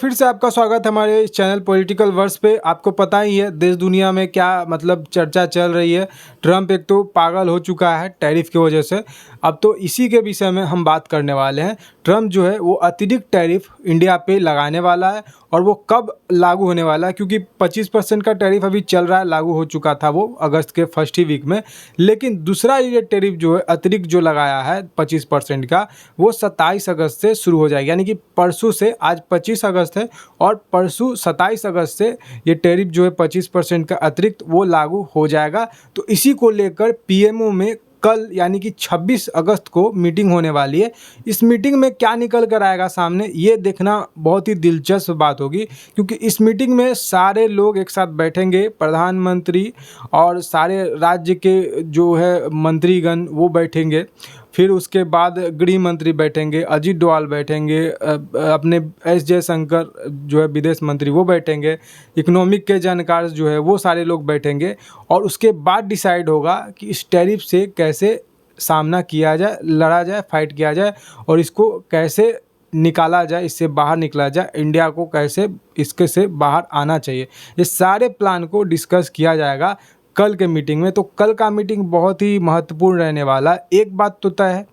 फिर से आपका स्वागत है हमारे इस चैनल पॉलिटिकल वर्स पे। आपको पता ही है देश दुनिया में क्या मतलब चर्चा चल रही है। ट्रम्प एक तो पागल हो चुका है टैरिफ की वजह से। अब तो इसी के विषय में हम बात करने वाले हैं। ट्रम्प जो है वो अतिरिक्त टैरिफ इंडिया पे लगाने वाला है और वो कब लागू होने वाला है, क्योंकि 25% का टैरिफ अभी चल रहा है, लागू हो चुका था वो अगस्त के फर्स्ट ही वीक में। लेकिन दूसरा ये टैरिफ जो है अतिरिक्त जो लगाया है 25% का, वो 27 अगस्त से शुरू हो जाएगा। यानी कि परसों से, आज 25 अगस्त है और परसों 27 अगस्त से ये टैरिफ जो है 25% का अतिरिक्त वो लागू हो जाएगा। तो इसी को लेकर पीएमओ में कल यानी कि 26 अगस्त को मीटिंग होने वाली है। इस मीटिंग में क्या निकल कर आएगा सामने, ये देखना बहुत ही दिलचस्प बात होगी, क्योंकि इस मीटिंग में सारे लोग एक साथ बैठेंगे। प्रधानमंत्री और सारे राज्य के जो है मंत्रीगण वो बैठेंगे। फिर उसके बाद गृह मंत्री बैठेंगे, अजीत डोभाल बैठेंगे, अपने एस जयशंकर जो है विदेश मंत्री वो बैठेंगे, इकोनॉमिक के जानकार जो है वो सारे लोग बैठेंगे। और उसके बाद डिसाइड होगा कि इस टैरिफ से कैसे सामना किया जाए, लड़ा जाए, फाइट किया जाए और इसको कैसे निकाला जाए, इससे बाहर निकला जाए, इंडिया को कैसे इसके से बाहर आना चाहिए। ये सारे प्लान को डिस्कस किया जाएगा कल के मीटिंग में। तो कल का मीटिंग बहुत ही महत्वपूर्ण रहने वाला है। एक बात तो तय है,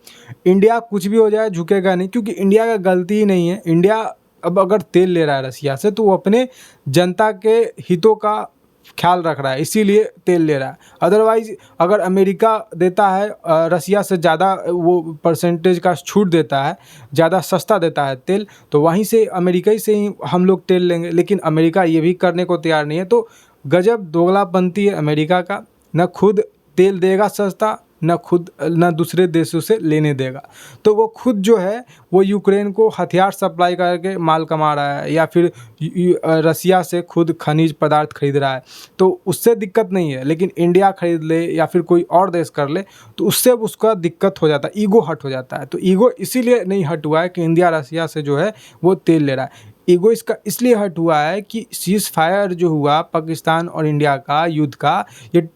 इंडिया कुछ भी हो जाए झुकेगा नहीं, क्योंकि इंडिया का गलती ही नहीं है। इंडिया अब अगर तेल ले रहा है रसिया से तो वो अपने जनता के हितों का ख्याल रख रहा है, इसीलिए तेल ले रहा है। अदरवाइज अगर अमेरिका देता है रसिया से ज़्यादा, वो परसेंटेज का छूट देता है, ज़्यादा सस्ता देता है तेल, तो वहीं से अमेरिका ही से ही हम लोग तेल लेंगे। लेकिन अमेरिका ये भी करने को तैयार नहीं है। तो गजब दोगलापंती है अमेरिका का, न खुद तेल देगा सस्ता, न दूसरे देशों से लेने देगा। तो वो खुद जो है वो यूक्रेन को हथियार सप्लाई करके माल कमा रहा है, या फिर रसिया से खुद खनिज पदार्थ खरीद रहा है, तो उससे दिक्कत नहीं है। लेकिन इंडिया खरीद ले या फिर कोई और देश कर ले तो उससे उसका दिक्कत हो जाता है, ईगो हट हो जाता है। तो ईगो इसीलिए नहीं हट हुआ है कि इंडिया रसिया से जो है वो तेल ले रहा है। ईगो इसका इसलिए हट हुआ है कि सीज़ फायर जो हुआ पाकिस्तान और इंडिया का युद्ध का, ये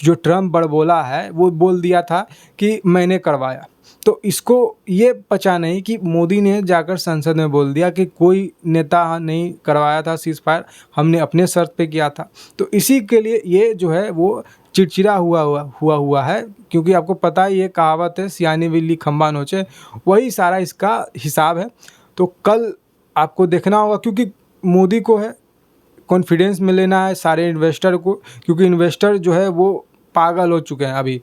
जो ट्रम्प बड़बोला है वो बोल दिया था कि मैंने करवाया। तो इसको ये पचा नहीं कि मोदी ने जाकर संसद में बोल दिया कि कोई नेता नहीं करवाया था सीज़ फायर, हमने अपने शर्त पे किया था। तो इसी के लिए ये जो है वो चिड़चिड़ा हुआ है, क्योंकि आपको पता ही ये कहावत है, सियानी बिल्ली खंबा नोचे, वही सारा इसका हिसाब है। तो कल आपको देखना होगा, क्योंकि मोदी को है कॉन्फिडेंस में लेना है सारे इन्वेस्टर को, क्योंकि इन्वेस्टर जो है वो पागल हो चुके हैं अभी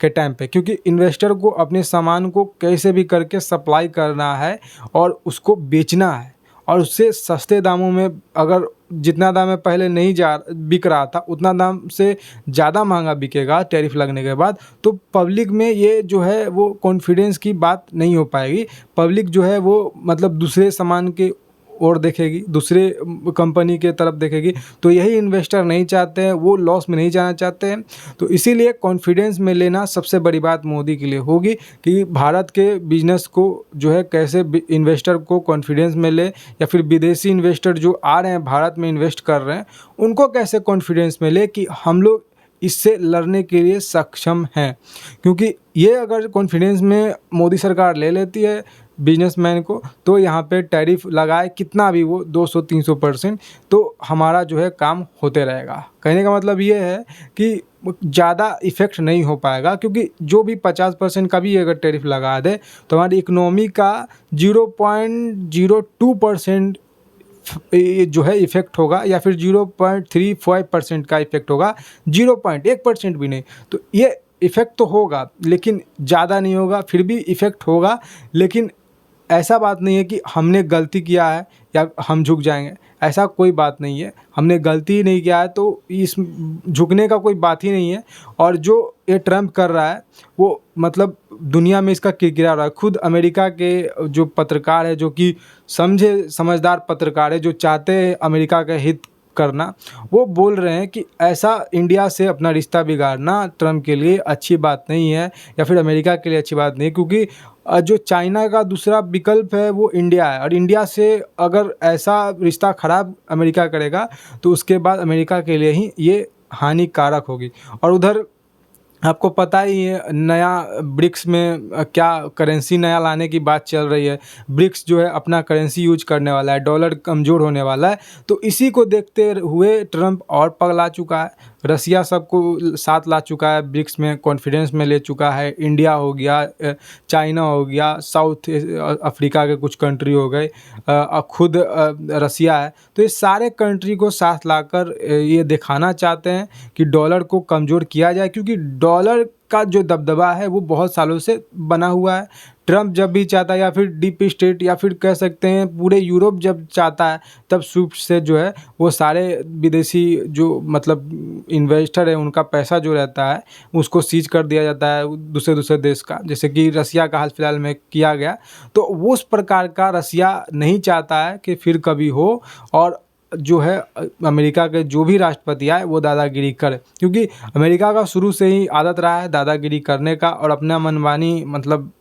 के टाइम पे। क्योंकि इन्वेस्टर को अपने सामान को कैसे भी करके सप्लाई करना है और उसको बेचना है, और उससे सस्ते दामों में, अगर जितना दाम में पहले नहीं बिक रहा था उतना दाम से ज़्यादा महंगा बिकेगा टैरिफ लगने के बाद, तो पब्लिक में ये जो है वो कॉन्फिडेंस की बात नहीं हो पाएगी। पब्लिक जो है वो मतलब दूसरे सामान के और देखेगी, दूसरे कंपनी के तरफ देखेगी। तो यही इन्वेस्टर नहीं चाहते हैं, वो लॉस में नहीं जाना चाहते हैं। तो इसीलिए कॉन्फिडेंस में लेना सबसे बड़ी बात मोदी के लिए होगी कि भारत के बिजनेस को जो है कैसे इन्वेस्टर को कॉन्फिडेंस में ले, या फिर विदेशी इन्वेस्टर जो आ रहे हैं भारत में इन्वेस्ट कर रहे हैं उनको कैसे कॉन्फिडेंस में ले कि हम लोग इससे लड़ने के लिए सक्षम हैं। क्योंकि ये अगर कॉन्फिडेंस में मोदी सरकार ले लेती है बिजनेसमैन को, तो यहाँ पे टैरिफ लगाए कितना भी वो 200-300%, तो हमारा जो है काम होते रहेगा। कहने का मतलब ये है कि ज़्यादा इफ़ेक्ट नहीं हो पाएगा, क्योंकि जो भी 50% का भी अगर टैरिफ लगा दे तो हमारी इकोनॉमी का 0.02% जो है इफ़ेक्ट होगा, या फिर 0.35% का इफ़ेक्ट होगा, 0.1% भी नहीं। तो ये इफ़ेक्ट तो होगा लेकिन ज़्यादा नहीं होगा, फिर भी इफ़ेक्ट होगा। लेकिन ऐसा बात नहीं है कि हमने गलती किया है या हम झुक जाएंगे, ऐसा कोई बात नहीं है। हमने गलती ही नहीं किया है तो इस झुकने का कोई बात ही नहीं है। और जो ये ट्रम्प कर रहा है वो मतलब दुनिया में इसका किरकिरा रहा है। खुद अमेरिका के जो पत्रकार है, जो कि समझदार पत्रकार है, जो चाहते हैं अमेरिका का हित करना, वो बोल रहे हैं कि ऐसा इंडिया से अपना रिश्ता बिगाड़ना ट्रम्प के लिए अच्छी बात नहीं है, या फिर अमेरिका के लिए अच्छी बात नहीं है। क्योंकि जो चाइना का दूसरा विकल्प है वो इंडिया है, और इंडिया से अगर ऐसा रिश्ता ख़राब अमेरिका करेगा तो उसके बाद अमेरिका के लिए ही ये हानिकारक होगी। और उधर आपको पता ही है नया ब्रिक्स में क्या करेंसी नया लाने की बात चल रही है। ब्रिक्स जो है अपना करेंसी यूज करने वाला है, डॉलर कमज़ोर होने वाला है। तो इसी को देखते हुए ट्रम्प और पगला चुका है, रसिया सबको साथ ला चुका है, ब्रिक्स में कॉन्फिडेंस में ले चुका है। इंडिया हो गया, चाइना हो गया, साउथ अफ्रीका के कुछ कंट्री हो गए, खुद रसिया है। तो ये सारे कंट्री को साथ लाकर ये दिखाना चाहते हैं कि डॉलर को कमज़ोर किया जाए, क्योंकि डॉलर का जो दबदबा है वो बहुत सालों से बना हुआ है। ट्रम्प जब भी चाहता है, या फिर डीप स्टेट, या फिर कह सकते हैं पूरे यूरोप जब चाहता है, तब स्विफ्ट से जो है वो सारे विदेशी जो मतलब इन्वेस्टर है उनका पैसा जो रहता है उसको सीज कर दिया जाता है दूसरे दूसरे देश का, जैसे कि रसिया का हाल फिलहाल में किया गया। तो वो उस प्रकार का रसिया नहीं चाहता है कि फिर कभी हो, और जो है अमेरिका के जो भी राष्ट्रपति आए वो दादागिरी करे, क्योंकि अमेरिका का शुरू से ही आदत रहा है दादागिरी करने का और अपना मनमानी मतलब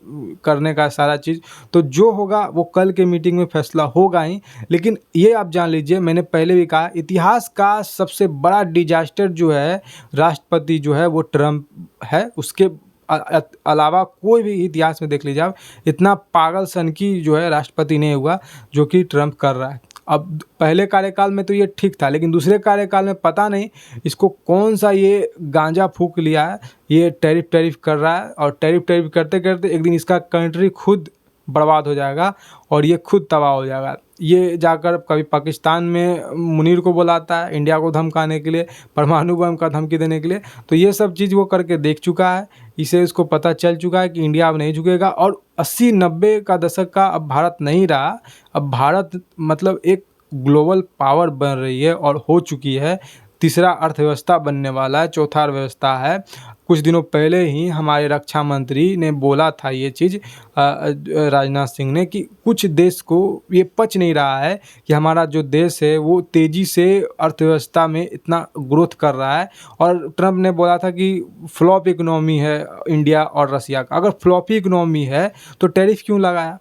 करने का सारा चीज़। तो जो होगा वो कल के मीटिंग में फैसला होगा ही। लेकिन ये आप जान लीजिए, मैंने पहले भी कहा, इतिहास का सबसे बड़ा डिजास्टर जो है राष्ट्रपति जो है वो ट्रम्प है। उसके अलावा कोई भी इतिहास में देख लीजिए आप, इतना पागल सन की जो है राष्ट्रपति नहीं हुआ जो कि ट्रम्प कर रहा है। अब पहले कार्यकाल में तो ये ठीक था, लेकिन दूसरे कार्यकाल में पता नहीं इसको कौन सा ये गांजा फूंक लिया है, ये टैरिफ कर रहा है, और टैरिफ करते करते एक दिन इसका कंट्री खुद बर्बाद हो जाएगा और ये खुद तबाह हो जाएगा। ये जाकर कभी पाकिस्तान में मुनीर को बुलाता है इंडिया को धमकाने के लिए, परमाणु बम का धमकी देने के लिए। तो ये सब चीज़ वो करके देख चुका है, इसे इसको पता चल चुका है कि इंडिया अब नहीं झुकेगा। और 80-90 का दशक का अब भारत नहीं रहा। अब भारत मतलब एक ग्लोबल पावर बन रही है और हो चुकी है, तीसरा अर्थव्यवस्था बनने वाला है, चौथा अर्थव्यवस्था है। कुछ दिनों पहले ही हमारे रक्षा मंत्री ने बोला था ये चीज़, राजनाथ सिंह ने, कि कुछ देश को ये पच नहीं रहा है कि हमारा जो देश है वो तेज़ी से अर्थव्यवस्था में इतना ग्रोथ कर रहा है। और ट्रम्प ने बोला था कि फ्लॉप इकोनॉमी है इंडिया और रसिया का। अगर फ्लॉपी इकोनॉमी है तो टैरिफ क्यों लगाया?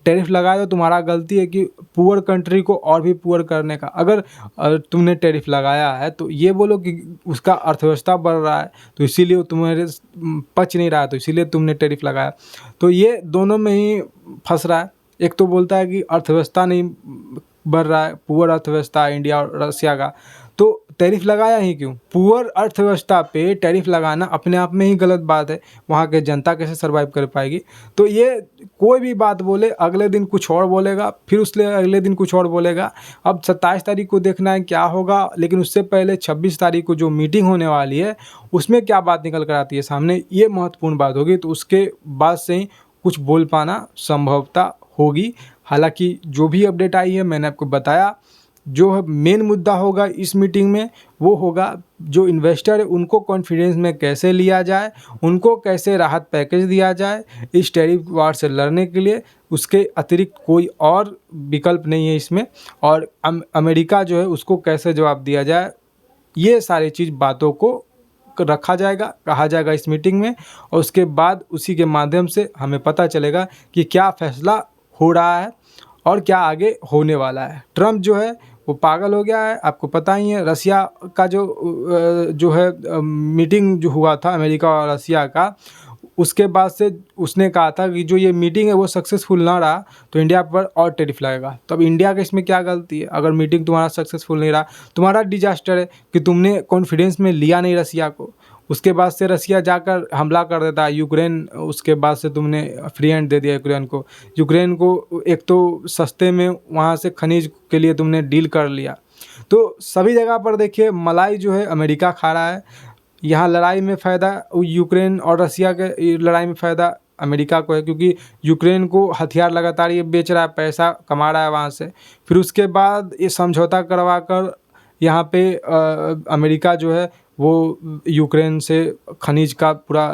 टैरिफ लगाया तो तुम्हारा गलती है कि पुअर कंट्री को और भी पुअर करने का। अगर तुमने टैरिफ लगाया है तो ये बोलो कि उसका अर्थव्यवस्था बढ़ रहा है तो इसीलिए वो तुम्हारे पच नहीं रहा है, तो इसीलिए तुमने टैरिफ लगाया। तो ये दोनों में ही फंस रहा है। एक तो बोलता है कि अर्थव्यवस्था नहीं बढ़ रहा है, पुअर अर्थव्यवस्था है इंडिया और रसिया का, तो टैरिफ लगाया ही क्यों? पुअर अर्थव्यवस्था पे टैरिफ लगाना अपने आप में ही गलत बात है। वहाँ के जनता कैसे सर्वाइव कर पाएगी? तो ये कोई भी बात बोले, अगले दिन कुछ और बोलेगा, फिर उसले अगले दिन कुछ और बोलेगा। अब 27 तारीख को देखना है क्या होगा, लेकिन उससे पहले 26 तारीख को जो मीटिंग होने वाली है उसमें क्या बात निकल कर आती है सामने, ये महत्वपूर्ण बात होगी। तो उसके बाद से ही कुछ बोल पाना संभवतः होगी। हालांकि जो भी अपडेट आई है मैंने आपको बताया। जो मेन मुद्दा होगा इस मीटिंग में वो होगा जो इन्वेस्टर है उनको कॉन्फिडेंस में कैसे लिया जाए, उनको कैसे राहत पैकेज दिया जाए इस टैरिफ वार से लड़ने के लिए। उसके अतिरिक्त कोई और विकल्प नहीं है इसमें। और अमेरिका जो है उसको कैसे जवाब दिया जाए, ये सारी चीज़ बातों को रखा जाएगा, कहा जाएगा इस मीटिंग में। और उसके बाद उसी के माध्यम से हमें पता चलेगा कि क्या फैसला हो रहा है और क्या आगे होने वाला है। ट्रम्प जो है वो पागल हो गया है, आपको पता ही है। रसिया का जो है मीटिंग जो हुआ था अमेरिका और रसिया का, उसके बाद से उसने कहा था कि जो ये मीटिंग है वो सक्सेसफुल ना रहा तो इंडिया पर और टैरिफ लगेगा। तो अब इंडिया का इसमें क्या गलती है? अगर मीटिंग तुम्हारा सक्सेसफुल नहीं रहा, तुम्हारा डिजास्टर है कि तुमने कॉन्फिडेंस में लिया नहीं रसिया को। उसके बाद से रसिया जाकर हमला कर देता है यूक्रेन, उसके बाद से तुमने फ्री हैंड दे दिया यूक्रेन को एक तो सस्ते में वहाँ से खनिज के लिए तुमने डील कर लिया। तो सभी जगह पर देखिए मलाई जो है अमेरिका खा रहा है। यहाँ लड़ाई में फ़ायदा यूक्रेन और रसिया के लड़ाई में फ़ायदा अमेरिका को है, क्योंकि यूक्रेन को हथियार लगातार ये बेच रहा है, पैसा कमा रहा है वहाँ से। फिर उसके बाद ये समझौता करवा कर यहाँ पे अमेरिका जो है वो यूक्रेन से खनिज का पूरा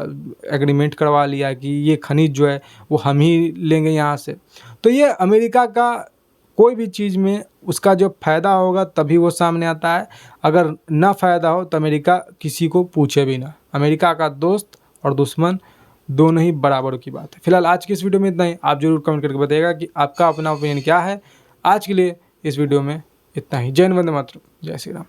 एग्रीमेंट करवा लिया कि ये खनिज जो है वो हम ही लेंगे यहाँ से। तो ये अमेरिका का कोई भी चीज़ में उसका जो फ़ायदा होगा तभी वो सामने आता है, अगर ना फ़ायदा हो तो अमेरिका किसी को पूछे भी ना। अमेरिका का दोस्त और दुश्मन दोनों ही बराबर की बात है। फिलहाल आज की इस वीडियो में इतना ही। आप जरूर कमेंट करके बताइएगा कि आपका अपना ओपिनियन क्या है। आज के लिए इस वीडियो में इतना ही। जय हिंद, वंदे मातरम, जय श्री राम।